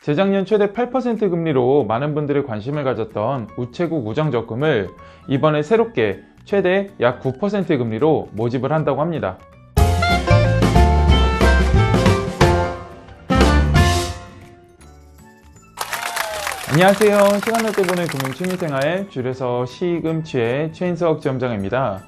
재작년 최대 8% 금리로 많은 분들이 관심을 가졌던 우체국 우정적금을 이번에 새롭게 최대 약 9% 금리로 모집을 한다고 합니다. 안녕하세요. 시간 날 때 보는 금융 취미생활, 줄여서 시금치의 최인석 지점장입니다.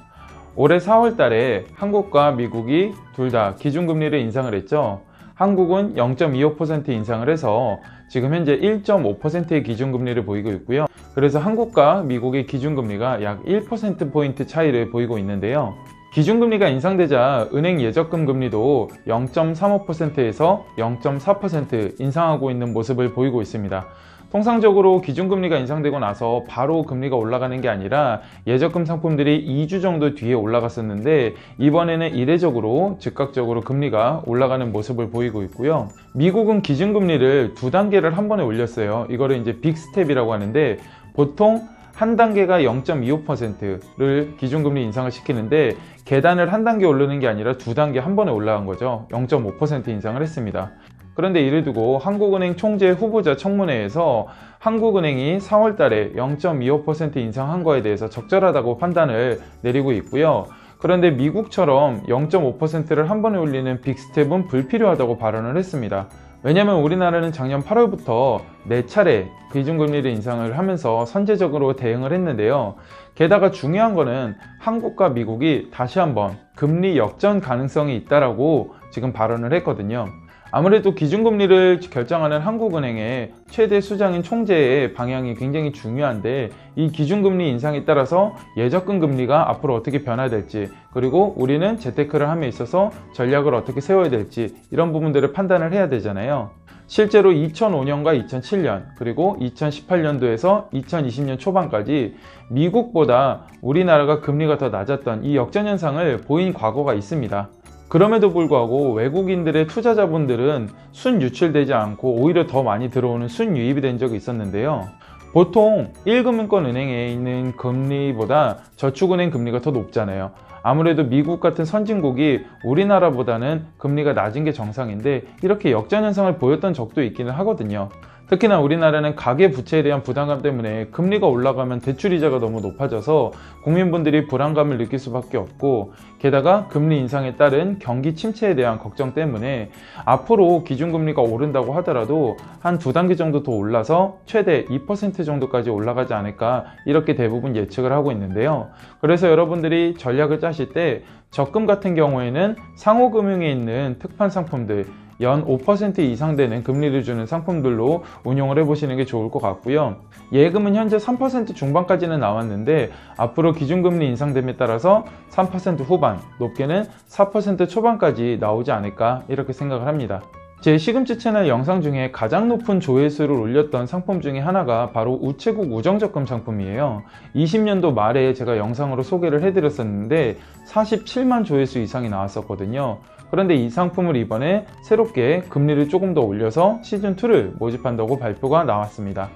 올해 4월 달에 한국과 미국이 둘 다 기준금리를 인상을 했죠. 한국은 0.25% 인상을 해서 지금 현재 1.5%의 기준금리를 보이고 있고요. 그래서 한국과 미국의 기준금리가 약 1%포인트 차이를 보이고 있는데요. 기준금리가 인상되자 은행 예적금 금리도 0.35%에서 0.4% 인상하고 있는 모습을 보이고 있습니다. 통상적으로 기준금리가 인상되고 나서 바로 금리가 올라가는 게 아니라 예적금 상품들이 2주 정도 뒤에 올라갔었는데 이번에는 이례적으로 즉각적으로 금리가 올라가는 모습을 보이고 있고요. 미국은 기준금리를 2단계를 한 번에 올렸어요. 이거를 이제 빅스텝이라고 하는데 보통 한 단계가 0.25%를 기준금리 인상을 시키는데 계단을 한 단계 오르는 게 아니라 2단계 한 번에 올라간 거죠. 0.5% 인상을 했습니다. 그런데 이를 두고 한국은행 총재 후보자 청문회에서 한국은행이 4월 달에 0.25% 인상한 거에 대해서 적절하다고 판단을 내리고 있고요. 그런데 미국처럼 0.5%를 한 번에 올리는 빅스텝은 불필요하다고 발언을 했습니다. 왜냐하면 우리나라는 작년 8월부터 4차례 기준금리를 인상을 하면서 선제적으로 대응을 했는데요. 게다가 중요한 거는 한국과 미국이 다시 한번 금리 역전 가능성이 있다라고 지금 발언을 했거든요. 아무래도 기준금리를 결정하는 한국은행의 최대 수장인 총재의 방향이 굉장히 중요한데 이 기준금리 인상에 따라서 예적금 금리가 앞으로 어떻게 변화될지 그리고 우리는 재테크를 함에 있어서 전략을 어떻게 세워야 될지 이런 부분들을 판단을 해야 되잖아요. 실제로 2005년과 2007년 그리고 2018년도에서 2020년 초반까지 미국보다 우리나라가 금리가 더 낮았던 이 역전현상을 보인 과거가 있습니다. 그럼에도 불구하고 외국인들의 투자자분들은 순유출되지 않고 오히려 더 많이 들어오는 순유입이 된 적이 있었는데요. 보통 1금융권은행에 있는 금리보다 저축은행 금리가 더 높잖아요. 아무래도 미국 같은 선진국이 우리나라보다는 금리가 낮은 게 정상인데 이렇게 역전현상을 보였던 적도 있기는 하거든요. 특히나 우리나라는 가계부채에 대한 부담감 때문에 금리가 올라가면 대출이자가 너무 높아져서 국민분들이 불안감을 느낄 수밖에 없고 게다가 금리 인상에 따른 경기 침체에 대한 걱정 때문에 앞으로 기준금리가 오른다고 하더라도 한 2단계 정도 더 올라서 최대 2% 정도까지 올라가지 않을까 이렇게 대부분 예측을 하고 있는데요. 그래서 여러분들이 전략을 짜실 때 적금 같은 경우에는 상호금융에 있는 특판 상품들 연 5% 이상 되는 금리를 주는 상품들로 운용을 해보시는 게 좋을 것 같고요. 예금은 현재 3% 중반까지는 나왔는데 앞으로 기준금리 인상됨에 따라서 3% 후반, 높게는 4% 초반까지 나오지 않을까 이렇게 생각을 합니다. 제 시금치 채널 영상 중에 가장 높은 조회수를 올렸던 상품 중에 하나가 바로 우체국 우정적금 상품이에요. 20년도 말에 제가 영상으로 소개를 해드렸었는데 47만 조회수 이상이 나왔었거든요. 그런데 이 상품을 이번에 새롭게 금리를 조금 더 올려서 시즌2를 모집한다고 발표가 나왔습니다.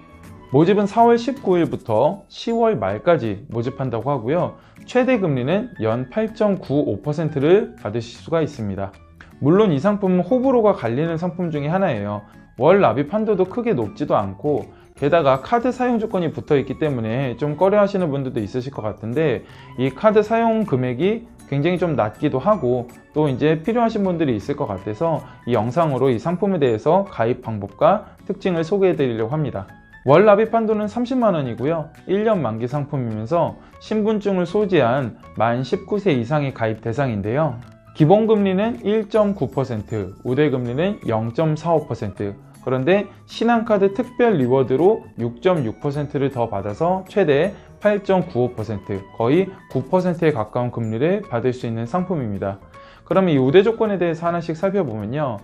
모집은 4월 19일부터 10월 말까지 모집한다고 하고요. 최대 금리는 연 8.95%를 받으실 수가 있습니다. 물론 이 상품은 호불호가 갈리는 상품 중에 하나예요. 월 납입 한도도 크게 높지도 않고 게다가 카드 사용 조건이 붙어 있기 때문에 좀 꺼려 하시는 분들도 있으실 것 같은데 이 카드 사용 금액이 굉장히 좀 낮기도 하고 또 이제 필요하신 분들이 있을 것 같아서 이 영상으로 이 상품에 대해서 가입 방법과 특징을 소개해 드리려고 합니다. 월 납입 한도는 30만원이고요. 1년 만기 상품이면서 신분증을 소지한 만 19세 이상의 가입 대상인데요. 기본금리는 1.9%, 우대금리는 0.45%, 그런데 신한카드 특별 리워드로 6.6%를 더 받아서 최대 8.95%, 거의 9%에 가까운 금리를 받을 수 있는 상품입니다. 그러면 이 우대 조건에 대해서 하나씩 살펴보면요.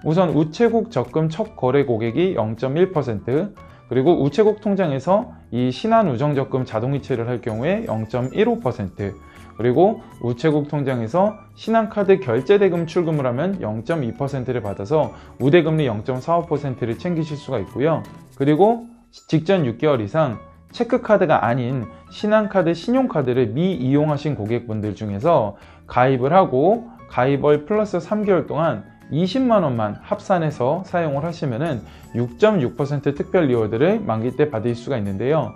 우선 우체국 적금 첫 거래 고객이 0.1%, 그리고 우체국 통장에서 이 신한우정적금 자동이체를 할 경우에 0.15%, 그리고 우체국 통장에서 신한카드 결제대금 출금을 하면 0.2%를 받아서 우대금리 0.45%를 챙기실 수가 있고요. 그리고 직전 6개월 이상 체크카드가 아닌 신한카드 신용카드를 미이용하신 고객분들 중에서 가입을 하고 가입월 플러스 3개월 동안 20만 원만 합산해서 사용을 하시면은 6.6% 특별 리워드를 만기 때 받을 수가 있는데요.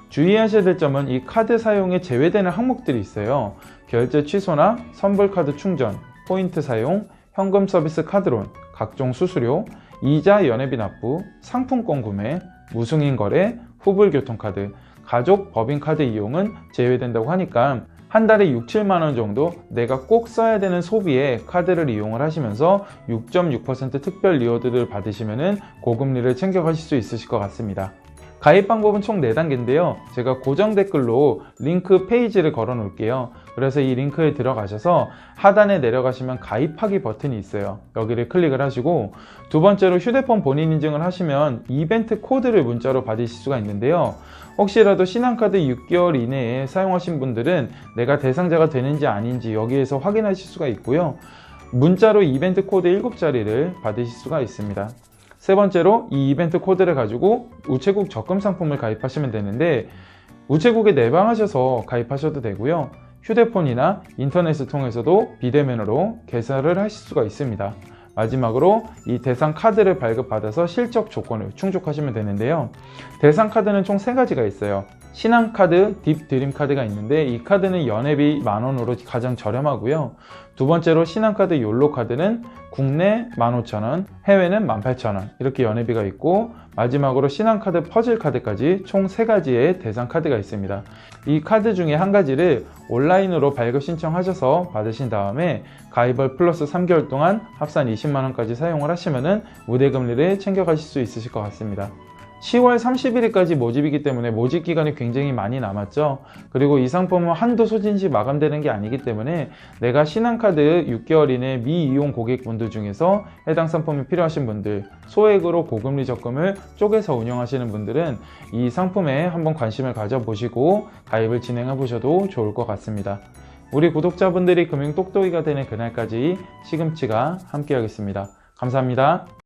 주의하셔야 될 점은 이 카드 사용에 제외되는 항목들이 있어요. 결제 취소나 선불카드 충전, 포인트 사용, 현금 서비스 카드론, 각종 수수료, 이자 연회비 납부, 상품권 구매, 무승인 거래, 후불 교통카드, 가족 법인카드 이용은 제외된다고 하니까 한 달에 6, 7만 원 정도 내가 꼭 써야 되는 소비에 카드를 이용을 하시면서 6.6% 특별 리워드를 받으시면 고금리를 챙겨가실 수 있으실 것 같습니다. 가입 방법은 총 4단계인데요. 제가 고정 댓글로 링크 페이지를 걸어 놓을게요. 그래서 이 링크에 들어가셔서 하단에 내려가시면 가입하기 버튼이 있어요. 여기를 클릭을 하시고 두 번째로 휴대폰 본인 인증을 하시면 이벤트 코드를 문자로 받으실 수가 있는데요. 혹시라도 신한카드 6개월 이내에 사용하신 분들은 내가 대상자가 되는지 아닌지 여기에서 확인하실 수가 있고요. 문자로 이벤트 코드 7자리를 받으실 수가 있습니다. 세 번째로 이 이벤트 코드를 가지고 우체국 적금 상품을 가입하시면 되는데 우체국에 내방하셔서 가입하셔도 되고요. 휴대폰이나 인터넷을 통해서도 비대면으로 개설을 하실 수가 있습니다. 마지막으로 이 대상 카드를 발급받아서 실적 조건을 충족하시면 되는데요. 대상 카드는 총 3가지가 있어요. 신한카드, 딥드림카드가 있는데 이 카드는 연회비 10,000원으로 가장 저렴하고요. 두 번째로 신한카드 욜로카드는 국내 15,000원, 해외는 18,000원 이렇게 연회비가 있고 마지막으로 신한카드 퍼즐카드까지 총 3가지의 대상 카드가 있습니다. 이 카드 중에 한 가지를 온라인으로 발급 신청하셔서 받으신 다음에 가입을 플러스 3개월 동안 합산 20만원까지 사용을 하시면 우대금리를 챙겨가실 수 있으실 것 같습니다. 10월 31일까지 모집이기 때문에 모집 기간이 굉장히 많이 남았죠. 그리고 이 상품은 한도 소진 시 마감되는 게 아니기 때문에 내가 신한카드 6개월 이내 미이용 고객분들 중에서 해당 상품이 필요하신 분들, 소액으로 고금리 적금을 쪼개서 운영하시는 분들은 이 상품에 한번 관심을 가져보시고 가입을 진행해 보셔도 좋을 것 같습니다. 우리 구독자분들이 금융 똑똑이가 되는 그날까지 시금치가 함께 하겠습니다. 감사합니다.